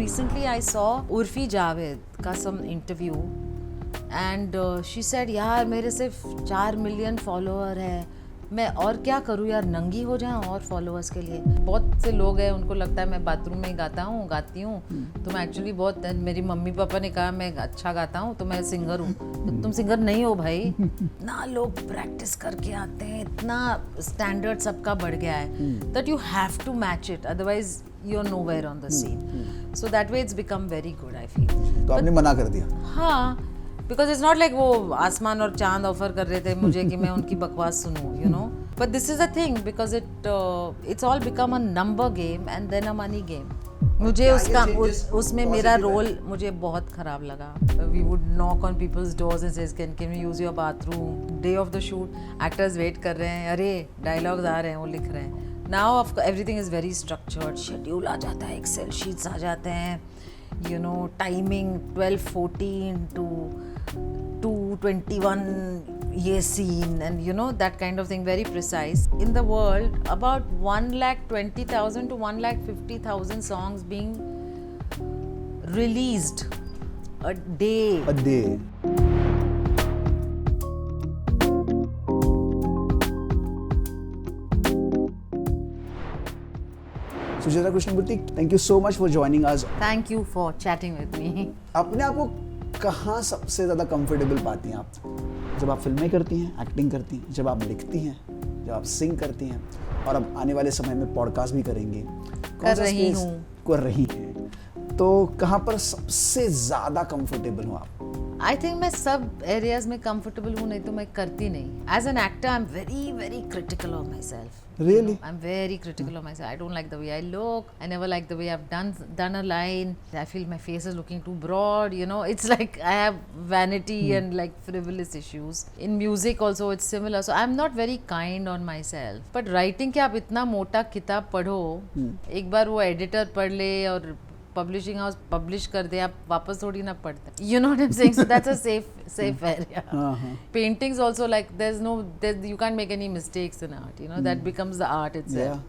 recently I saw Urfi Javed का some interview and she said यार मेरे सिर्फ 4 मिलियन फॉलोअर है, मैं और क्या करूँ यार, नंगी हो जाऊँ और फॉलोअर्स के लिए। बहुत से लोग हैं उनको लगता है मैं बाथरूम में ही गाती हूँ तो मैं एक्चुअली बहुत, मेरी मम्मी पापा ने कहा मैं अच्छा गाता हूँ तो मैं सिंगर हूँ। तो तुम सिंगर नहीं हो भाई। इतना लोग प्रैक्टिस करके आते हैं, इतना स्टैंडर्ड सबका बढ़ गया है that you have to match it, otherwise you are nowhere on the scene. So that way it's become very good I feel. तो आपने मना कर दिया? हाँ, बिकॉज इट्स नॉट लाइक वो आसमान और चांद ऑफर कर रहे थे मुझे कि मैं उनकी बकवास सुनूं, you know. But this is a thing because it's all become a number game and then a money game. मुझे उसमें मेरा रोल मुझे बहुत खराब लगा। We would knock on peoples doors and says can we use your bathroom. Day of the shoot actors wait कर रहे हैं, अरे डायलॉग्स आ रहे हैं, वो लिख रहे हैं। Now everything is very structured, schedule आ जाता है, एक्सेल शीट्स आ जाते हैं, you know, timing 12:14 to 2:21 ye scene, and you know that kind of thing, very precise. In the world about 1,20,000 to 1,50,000 songs being released a day. Sujata Krishnamurthy, thank you so much for joining us. Thank you for chatting with me. अपने आप को कहाँ सबसे ज़्यादा comfortable पाती हैं आप? जब आप फिल्में करती हैं, एक्टिंग करती हैं, जब आप लिखती हैं, जब आप सिंग करती हैं, और अब आने वाले समय में पॉडकास्ट भी करेंगी, कर रही हैं, तो कहाँ पर सबसे ज़्यादा कंफर्टेबल हो आप? आई थिंक मैं सब एरियाज में कंफर्टेबल हूँ, नहीं तो मैं करती नहीं। As an actor I am very very critical of myself. Really? I'm very critical of myself. I don't like the way I look. I never like the way I've done a line. I feel my face is looking too broad. You know, it's like I have vanity and like frivolous issues. In music also it's similar. So I'm not very kind on myself. But writing के आप इतना मोटा किताब पढ़ो, एक बार वो editor पढ़ ले और पब्लिशिंग हाउस पब्लिश कर दे, आप वापस थोड़ी ना पढ़ते। You know what I am saying? So that's a safe area. Paintings also, like you can't make any mistakes in art, you know. That becomes the art itself.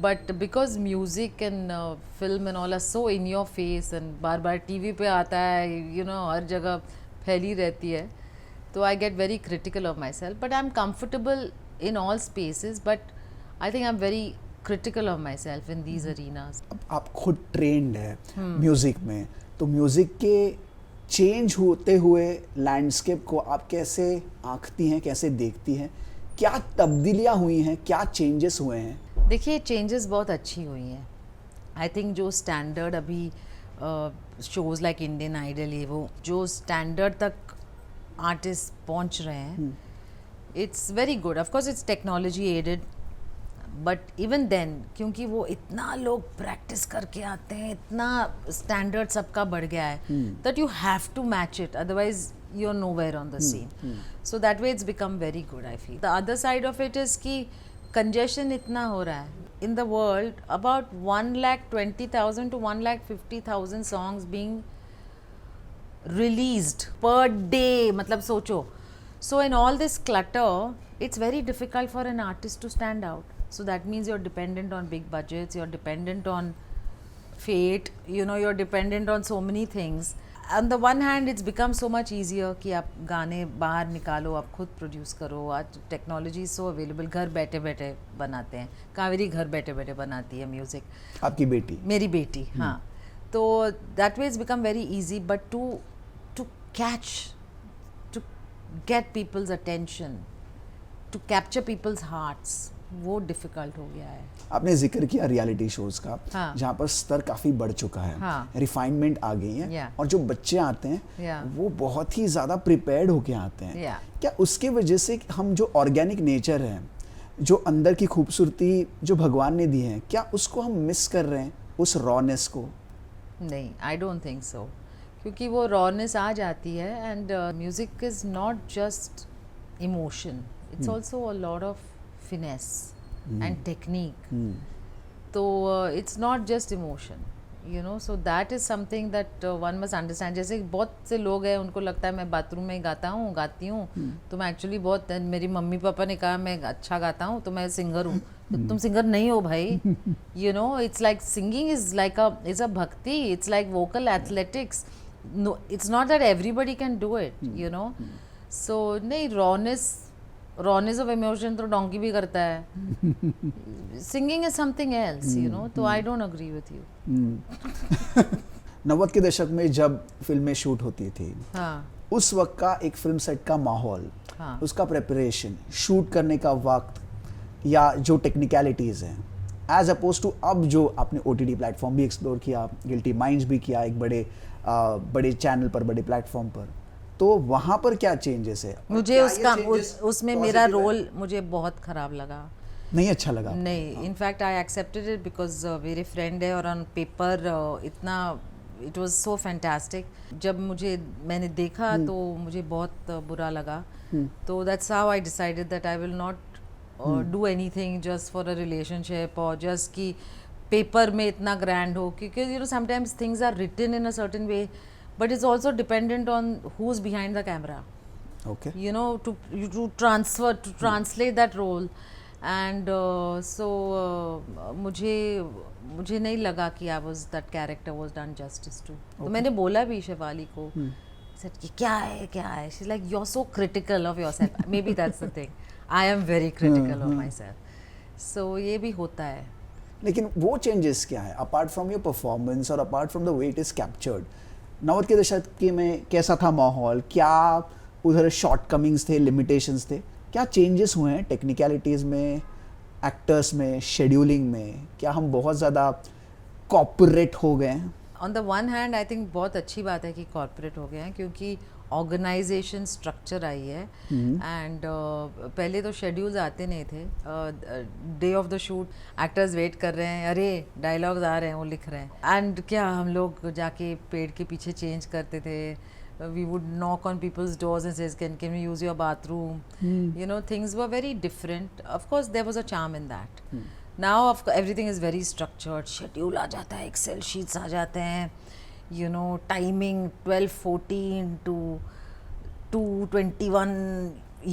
But because music and film and all are so in your face and bar bar TV पे आता है, you know, हर जगह फैली रहती है, तो I get very critical of myself. But I'm comfortable in all spaces, but I think I'm very critical of myself in these arenas. आप खुद ट्रेंड है म्यूजिक में, तो म्यूजिक के चेंज होते हुए लैंडस्केप को आप कैसे आंकती हैं, कैसे देखती हैं? क्या तब्दीलियां हुई हैं, क्या चेंजेस हुए हैं? देखिए, चेंजेस बहुत अच्छी हुई हैं। आई थिंक जो स्टैंडर्ड अभी शोज़ लाइक इंडियन आइडल, ये वो जो स्टैंडर्ड तक आर्टिस्ट पहुंच रहे हैं, it's very good. Of course it's technology added, but even then, क्योंकि वो इतना लोग प्रैक्टिस करके आते हैं, इतना स्टैंडर्ड सबका बढ़ गया है that you have to match it, otherwise you are nowhere on the scene. So that way it's become very good I feel. The other side of it is कि कंजेशन इतना हो रहा है in the world, about 1,20,000 to 1,50,000 songs being released per day, मतलब सोचो। So in all this clutter it's very difficult for an artist to stand out. So that means you're dependent on big budgets, you're dependent on fate, you know, you're dependent on so many things. On the one hand, it's become so much easier कि आप गाने बाहर निकालो, आप खुद produce करो। आज technology is so available, घर बैठे बैठे बनाते हैं। कावेरी घर बैठे बैठे बनाती है म्यूजिक। आपकी बेटी? मेरी बेटी, हाँ। तो that way it's become very easy, but to catch, to get people's attention, to capture people's hearts, वो डिफिकल्ट हो गया है। आपने जिक्र किया रियलिटी शोज का, हाँ। जहाँ पर स्तर काफी बढ़ चुका है, हाँ। रिफाइनमेंट आ गई है, और जो बच्चे आते हैं वो बहुत ही ज्यादा प्रिपेयर्ड होके आते हैं। क्या उसके वजह से हम जो ऑर्गेनिक नेचर है, जो अंदर की खूबसूरती जो भगवान ने दी है, क्या उसको हम मिस कर रहे हैं, उस रॉनेस को? नहीं, आई डोंट थिंक सो, क्योंकि वो रॉनेस आ जाती है। And music is not just emotion, it's also a lot of finesse and technique. So it's not just emotion, you know. So that is something that one must understand. जैसे बहुत से लोग हैं उनको लगता है मैं बाथरूम में ही गाती हूँ तो मैं एक्चुअली बहुत, मेरी मम्मी पापा ने कहा मैं अच्छा गाता हूँ तो मैं सिंगर हूँ। तुम सिंगर नहीं हो भाई. You know, it's like singing is like it's a bhakti. It's like vocal athletics. No, it's not that everybody can do it. You know, so नहीं, rawness of emotion तो donkey भी करता है. Singing is something else. You know, तो I don't agree with you. 90 के दशक में जब फिल्में शूट होती थी, हाँ. उस वक्त का एक फिल्म सेट का माहौल, हाँ. उसका प्रेपरेशन, शूट करने का वक्त या जो टेक्निकलिटीज़ हैं, एज अपोज टू अब जो आपने OTT प्लेटफॉर्म भी एक्सप्लोर किया, गिल्टी माइंड्स भी किया एक बड़े चैनल पर, बड़े प्लेटफॉर्म पर, तो वहाँ पर क्या चेंजेस है? मुझे उसमें मेरा रोल मुझे बहुत खराब लगा. नहीं अच्छा लगा? नहीं, in fact I accepted it because मेरे फ्रेंड है और ऑन पेपर इतना इट वाज सो फैंटास्टिक. जब मैंने देखा तो मुझे बहुत बुरा लगा. तो that's how I decided that I will not do anything just for a relationship और जस्ट कि पेपर में इतना ग्रैंड हो, क्योंकि you know sometimes things are written in a certain way but it's also dependent on who is behind the camera. Okay. You know, to translate that role. And मुझे नहीं लगा कि that character was done justice to. तो मैंने बोला भी शेफाली को, said कि क्या है. She's like, you're so critical of yourself. Maybe that's the thing. I am very critical of myself. So ये भी होता है. लेकिन वो चेंजेस क्या है अपार्ट फ्रॉम योर परफॉर्मेंस और apart from the way it is captured? 90 के दशक के में कैसा था माहौल? क्या उधर शॉर्टकमिंग्स थे, लिमिटेशंस थे? क्या चेंजेस हुए हैं टेक्निकलिटीज़ में, एक्टर्स में, शेड्यूलिंग में? क्या हम बहुत ज़्यादा कॉर्पोरेट हो गए हैं? On the one hand I think बहुत अच्छी बात है कि कॉर्पोरेट हो गए हैं, क्योंकि ऑर्गेनाइजेशन स्ट्रक्चर आई है. एंड पहले तो शेड्यूल्स आते नहीं थे. Day of the shoot actors wait कर रहे हैं, अरे डायलॉग्स आ रहे हैं, वो लिख रहे हैं. एंड क्या हम लोग जाके पेड़ के पीछे चेंज करते थे. We would knock on people's doors and says, can we use your bathroom? You know, things were very different. Of course, there was a charm in that. Now, of course, everything is very structured. Schedule आ जाता है, Excel sheets आ जाते हैं. You know, timing 12:14 to 2:21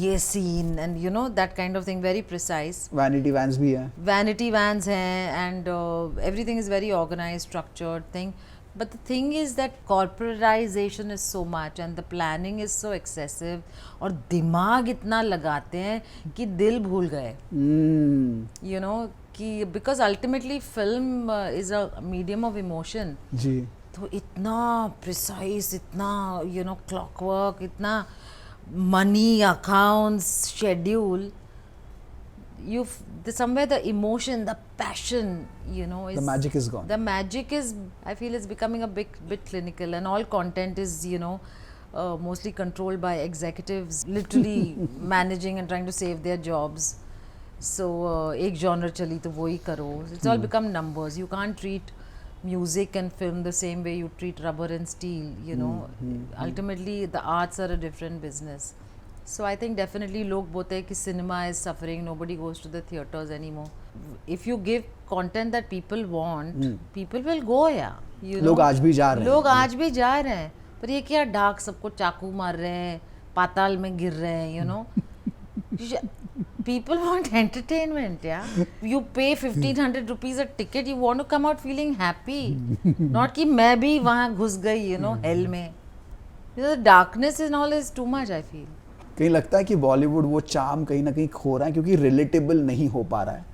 ये scene and you know that kind of thing, very precise. Vanity vans भी है. Vanity vans हैं and everything is very organized, structured thing. But the thing is that corporatization is so much and the planning is so excessive और दिमाग इतना लगाते हैं कि दिल भूल गए. You know कि because ultimately film is a medium of emotion. जी. तो इतना precise, इतना you know clockwork, इतना money, accounts, schedule. Somewhere the emotion, the passion, you know, the magic is gone. The magic is, I feel, it's becoming a bit clinical, and all content is, you know, mostly controlled by executives, literally managing and trying to save their jobs. So एक genre चली तो वही करो. It's all become numbers. You can't treat music and film the same way you treat rubber and steel. You know, ultimately the arts are a different business. So I think definitely लोग बोलते हैं कि cinema is suffering, nobody goes to the theatres anymore. If you give content that people want, people will go. Yeah, you know, लोग आज भी जा रहे हैं. लोग आज भी जा रहे हैं, पर ये क्या डाक सबको चाकू मार रहे हैं, पाताल में गिर रहे हैं, you know. People want entertainment, yeah. You pay 1,500 rupees a ticket, you want to come out feeling happy, not कि मैं भी वहाँ घुस गई, you know, hell में. The darkness and all is too much, I feel. कहीं लगता है कि बॉलीवुड वो चार्म कहीं ना कहीं खो रहा है क्योंकि रिलेटेबल नहीं हो पा रहा है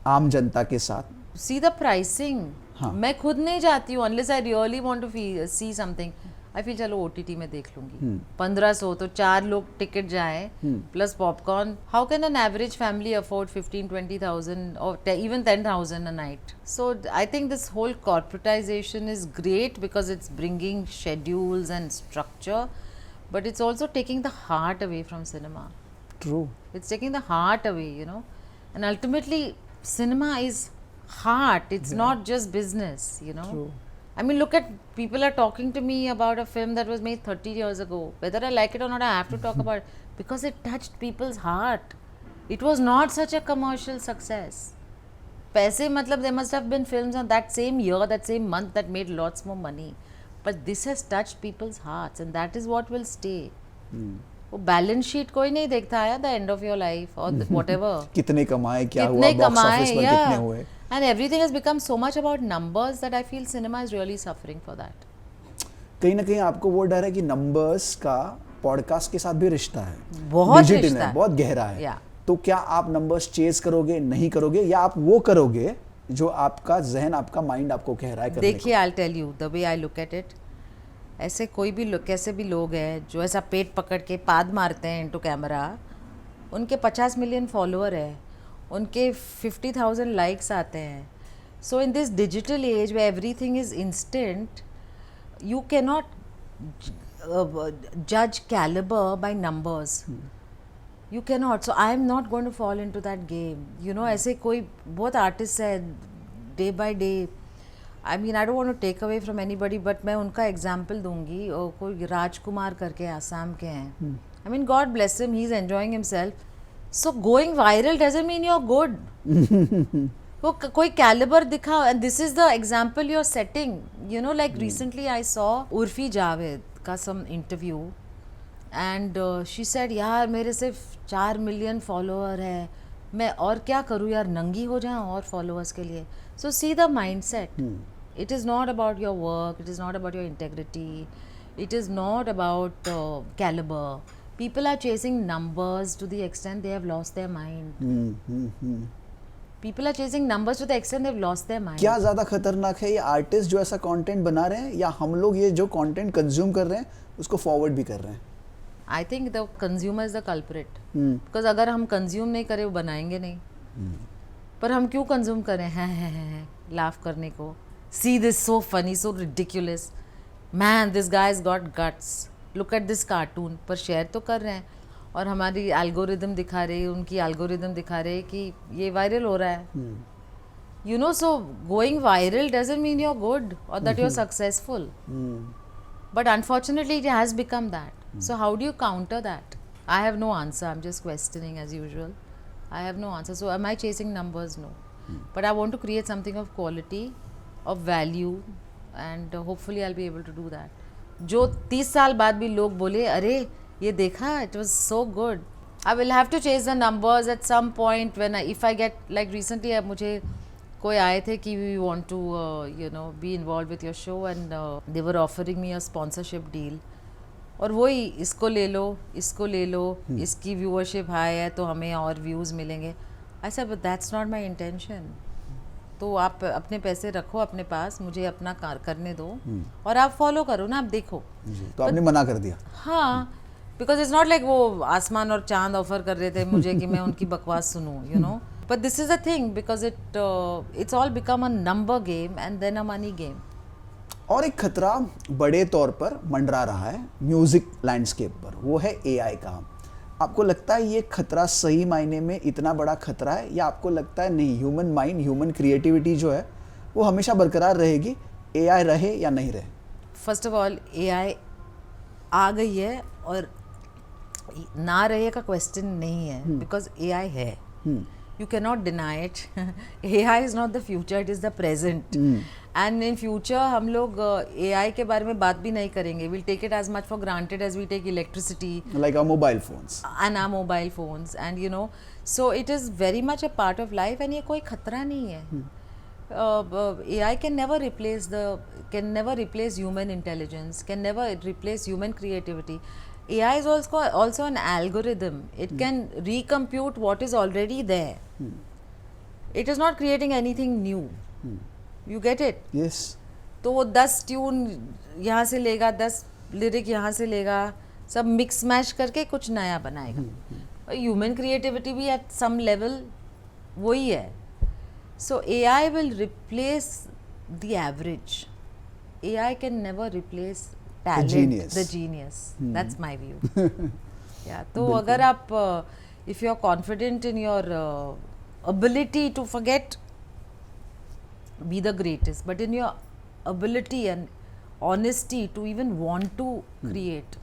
आम जनता के साथ. See the pricing. हाँ. मैं खुद नहीं जाती हूँ unless I really want to see something. I feel चलो OTT में देख लूंगी. 1500 तो 4 लोग टिकट जाए plus popcorn. How can an average family afford 15-20,000 और even 10,000 a night? So I think this whole corporatization is great because it's bringing schedules and structure. But it's also taking the heart away from cinema. True. It's taking the heart away, you know. And ultimately, cinema is heart. It's not just business, you know. True. I mean, look at, people are talking to me about a film that was made 30 years ago. Whether I like it or not, I have to talk about it because it touched people's heart. It was not such a commercial success. पैसे मतलब there must have been films on that same year, that same month that made lots more money. But this has touched people's hearts and that is what will stay. वो balance sheet कोई नहीं देखता है, the end of your life और whatever कितने कमाए, क्या हुआ, बॉक्स ऑफिस पर कितने हुए, and everything has become so much about numbers that I feel cinema is really suffering for that. कहीं ना कहीं आपको वो डर है कि नंबर्स का पॉडकास्ट के साथ भी रिश्ता है, बहुत डिजिटल रिश्ता है, बहुत गहरा है. Yeah. तो क्या आप नंबर्स चेज करोगे, नहीं करोगे, या आप वो करोगे जो आपका जहन, आपका माइंड आपको कह रहा है करने को? देखिए, I tell you the way I look at it, ऐसे कोई भी लोग, कैसे भी लोग हैं जो ऐसा पेट पकड़ के पाद मारते हैं इनटू कैमरा, उनके 50 मिलियन फॉलोअर है, उनके 50,000 लाइक्स आते हैं. So in this digital age we everything is instant, you cannot judge caliber by numbers. You cannot. So I am not going to fall into that game. You know, ऐसे कोई बहुत artists है day by day. I mean, I don't want to take away from anybody, but मैं उनका example दूंगी. और कोई राजकुमार करके आसाम के हैं. I mean, God bless him. He's enjoying himself. So going viral doesn't mean you're good. वो कोई कैलिबर दिखाओ, and this is the example you are setting. You know, like recently I saw Urfi Javed का some interview, and she said यार मेरे सिर्फ 4 million follower है, मैं और क्या करूँ यार, नंगी हो जाऊँ और फॉलोअर्स के लिए. So see the mind set. It is not about your work, it is not about your integrity, it is not about calibre. People are chasing numbers to the extent they have lost their mind. People are chasing numbers to the extent they've lost their mind. क्या ज़्यादा खतरनाक है, ये artist जो ऐसा content बना रहे हैं, या हम लोग ये जो कंटेंट कंज्यूम कर रहे हैं उसको फॉरवर्ड भी कर रहे हैं? I think the consumer is the culprit. Because अगर हम कंज्यूम नहीं करें वो बनाएंगे नहीं. पर हम क्यों कंज्यूम करें हैं लाफ करने को? See this so funny, so ridiculous. Man, this guy's got guts. Look at this cartoon. पर शेयर तो कर रहे हैं, और हमारी एल्गोरिदम दिखा रही है, उनकी एल्गोरिदम दिखा रही है कि ये वायरल हो रहा है. You know, so going viral doesn't mean you are good और that you are successful, but unfortunately it has become that. So how do you counter that? I have no answer. I am just questioning as usual. I have no answer. So am I chasing numbers? No, but I want to create something of quality, of value, and hopefully I will be able to do that. जो 30 साल बाद भी लोग बोले अरे ये देखा, it was so good. I will have to chase the numbers at some point when if I get, like recently मुझे कोई आए थे कि we want to you know be involved with your show, and they were offering me a sponsorship deal. और वही इसको ले लो, इसको ले लो, इसकी व्यूअरशिप हाई है तो हमें और व्यूज़ मिलेंगे. I said but that's not my intention. तो आप अपने पैसे रखो अपने पास, मुझे अपना कार करने दो, और आप फॉलो करो ना, आप देखो. तो आपने मना कर दिया? हाँ, बिकॉज इट्स नॉट लाइक वो आसमान और चांद ऑफर कर रहे थे मुझे कि मैं उनकी बकवास सुनूं, you know. But this is a thing, because it's all become a number game and then a money game. और एक खतरा बड़े तौर पर मंडरा रहा है म्यूजिक लैंडस्केप पर, वो है एआई का. आपको लगता है ये खतरा सही मायने में इतना बड़ा खतरा है, या आपको लगता है नहीं, ह्यूमन माइंड, ह्यूमन क्रिएटिविटी जो है वो हमेशा बरकरार रहेगी, एआई रहे या नहीं रहे? फर्स्ट ऑफ ऑल एआई आ गई है और ना रहे का क्वेश्चन नहीं है, बिकॉज एआई है. You can not deny it. AI is not the future, it is the present. And in future हम लोग एआई के बारे में बात भी नहीं करेंगे. Will take it as much for granted as we take electricity, like our mobile phones and our mobile phones, and you know, so it is very much a part of life, and ये कोई खतरा नहीं है. AI can never replace human intelligence, can never replace human creativity. AI is also an algorithm. It can recompute what is already there. It is not creating anything new. You get it? Yes. तो वो 10 tune यहाँ से लेगा, 10 lyric यहाँ से लेगा, सब mix match करके कुछ नया बनाएगा. ह्यूमन क्रिएटिविटी भी एट सम लेवल वही है. सो AI will replace the average. AI can never replace talent, the genius. That's my view. Yeah. तो अगर आप if you are confident in your ability to forget, be the greatest, but in your ability and honesty to even want to create,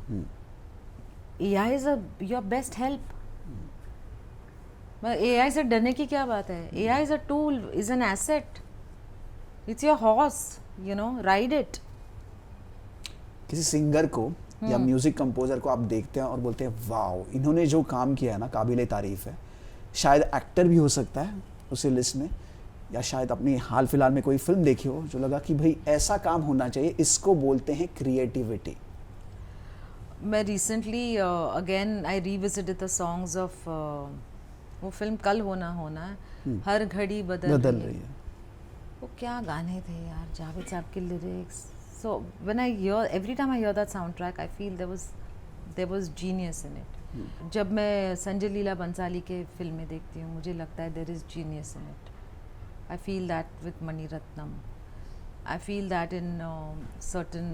AI is your best help. AI से डरने की क्या बात है? AI is a tool, is an asset. It's your horse, you know, ride it. किसी singer को या music composer को आप देखते हैं और बोलते हैं वाओ, इन्होंने जो काम किया है ना काबिले तारीफ है। शायद एक्टर भी हो सकता है उसी लिस्ट में, या शायद अपनी हाल फिलहाल में कोई फिल्म देखी हो जो लगा कि भाई ऐसा काम होना चाहिए, इसको बोलते हैं क्रिएटिविटी। मैं recently again I revisited the songs of वो फिल्म कल होना है, हर घड़ी बदल रही है। वो क्या गाने थे यार, जावेद साहब के lyrics. So when I hear, every time I hear that sound track I feel there was genius in it. जब मैं संजय लीला बंसाली के फिल्में देखती हूँ मुझे लगता है there is genius in it. I feel that with Mani Ratnam. I feel that in certain,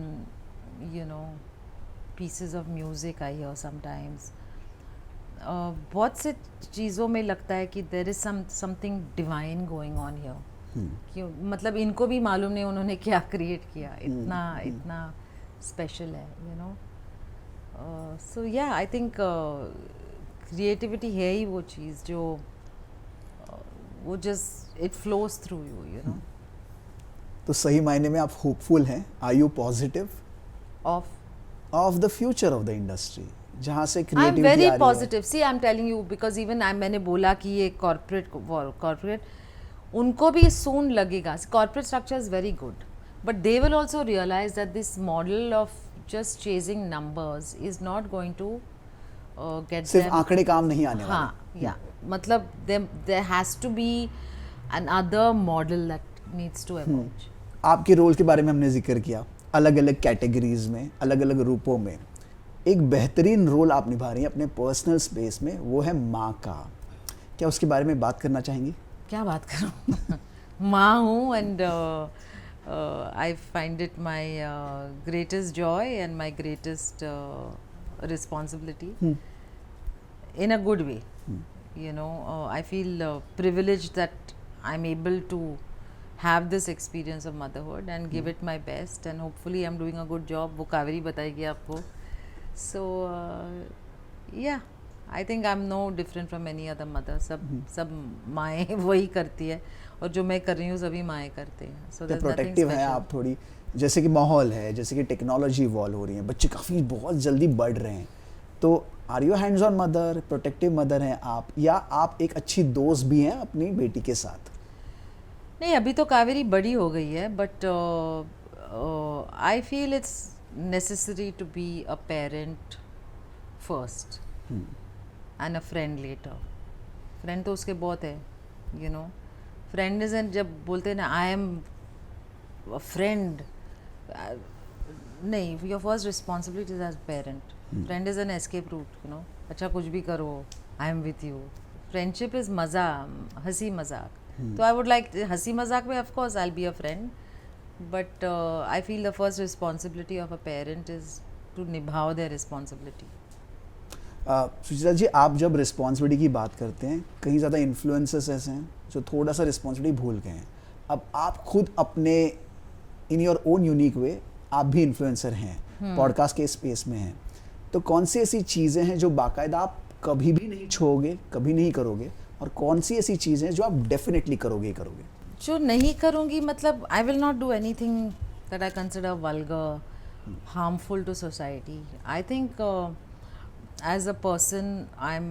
pieces of music I hear sometimes. बहुत से चीज़ों में लगता है कि there is something divine going on here. क्यों, मतलब इनको भी मालूम नहीं उन्होंने क्या क्रिएट किया, इतना स्पेशल है, So yeah, I think creativity है ही वो चीज़ जो वो just it flows through you. तो सही मायने में आप होपफुल हैं, are you positive of the future of the industry, जहां से क्रिएटिविटी आ रही है? I am very positive. See I am telling you because even मैंने बोला कि ये कॉर्पोरेट उनको भी सून लगेगा। Corporate structure is very good but they will also realise that this model of just chasing numbers is not going to get सिर्फ आंकड़े काम नहीं आने वाले। हाँ, या मतलब there has to be another model that needs to emerge. आपके रोल के बारे में हमने जिक्र किया, अलग अलग कैटेगरीज में, अलग अलग रूपों में एक बेहतरीन रोल आप निभा रही हैं अपने पर्सनल स्पेस में, वो है माँ का। क्या उसके बारे में बात करना चाहेंगी? क्या बात करूँ माँ हूँ and I find it my greatest Joy and my greatest responsibility in a good way. I feel privileged that I'm able to have this experience of motherhood and give it my best, and hopefully I'm doing a good job. वो कावेरी बताएगी आपको. So yeah, I think I'm no different from any other mother. सब माएँ वही करती है और जो मैं कर रही हूँ सभी माएँ करते हैं. So there's nothing प्रोटेक्टिव है आप थोड़ी, जैसे कि माहौल है, जैसे कि टेक्नोलॉजी इवॉल्व हो रही है, बच्चे काफ़ी बहुत जल्दी बढ़ रहे हैं, तो are you hands on mother, protective mother हैं आप, या आप एक अच्छी दोस्त भी हैं अपनी बेटी के साथ? नहीं, अभी तो कावेरी बड़ी हो गई है but I feel it's necessary to be a parent first and a friend later. Friend तो उसके बहुत है, फ्रेंड इज, जब बोलते हैं ना आई एम अ फ्रेंड, नहीं, your first responsibility is as parent. Friend is an escape route, अच्छा कुछ भी करो I am with you. Friendship is मज़ा, हंसी मजाक. तो आई वुड लाइक हंसी मजाक में of course I will be a friend, but I feel the first responsibility of a parent is to निभाओ देयर रिस्पॉन्सिबिलिटी. सुचित्रा जी, आप जब रिस्पॉन्सिबिलिटी की बात करते हैं, कहीं ज़्यादा इन्फ्लुएंसर्स ऐसे हैं जो थोड़ा सा रिस्पॉन्सिबिलिटी भूल गए हैं. अब आप खुद अपने in your own unique way आप भी इन्फ्लुएंसर हैं, पॉडकास्ट के स्पेस में हैं, तो कौन सी ऐसी चीज़ें हैं जो बाकायदा आप कभी भी नहीं छोड़ोगे, कभी नहीं करोगे, और कौन सी ऐसी चीज़ें हैं जो आप डेफिनेटली करोगे ही करोगे? जो नहीं करूँगी, मतलब I will not do anything that I consider vulgar, harmful to society. I think as a person I'm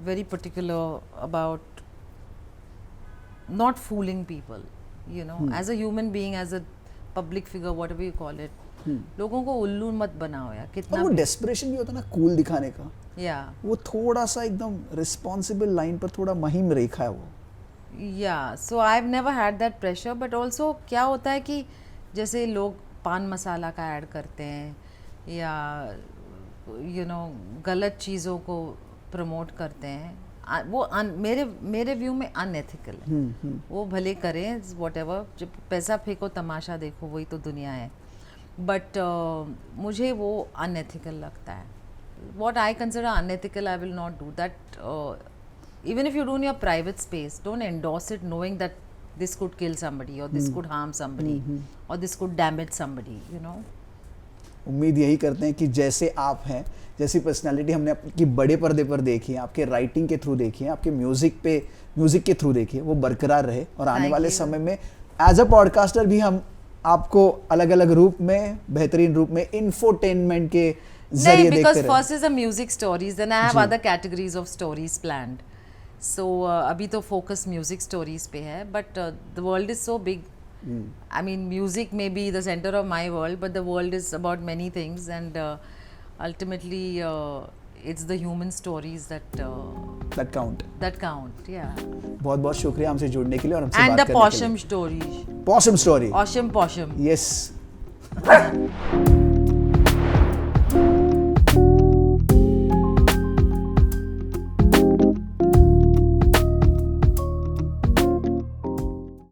very particular about not fooling people, as a human being, as a public figure, whatever you call it. लोगों को उल्लू मत बनाओ यार. कितना वो desperation भी होता है ना कूल दिखाने का, वो थोड़ा सा एकदम रिस्पॉन्सिबल लाइन पर थोड़ा महीम रेखा है वो. So I have never had that pressure, but also क्या होता है कि जैसे लोग पान मसाला का ऐड करते हैं या गलत चीज़ों को प्रमोट करते हैं, वो मेरे व्यू में अनएथिकल है. वो भले करें व्हाटएवर, जब पैसा फेंको तमाशा देखो, वही तो दुनिया है. बट मुझे वो अनएथिकल लगता है. What I consider unethical I will not do that. Even if you do in your private space, don't endorse it knowing that this could kill somebody, और दिस कुड हार्म समबडी, और this could damage somebody. उम्मीद यही करते हैं कि जैसे आप हैं, जैसी पर्सनालिटी हमने आपकी बड़े पर्दे पर देखी है, आपके राइटिंग के थ्रू देखी है, आपके म्यूजिक के थ्रू देखी है, वो बरकरार रहे, और आने वाले समय में एज अ पॉडकास्टर भी हम आपको अलग अलग रूप में, बेहतरीन रूप में इंफोटेनमेंट के जरिए देखते रहे? because first is the music stories, then I have other categories of stories planned. So अभी तो focus music stories पे है, but the world is so big. I mean, music may be the center of my world, but the world is about many things, and ultimately it's the human stories that count. That count, yeah. बहुत बहुत शुक्रिया हमसे जुड़ने के लिए और हमसे and बात the करने के लिए। possum stories. Possum story. Possum. Yes.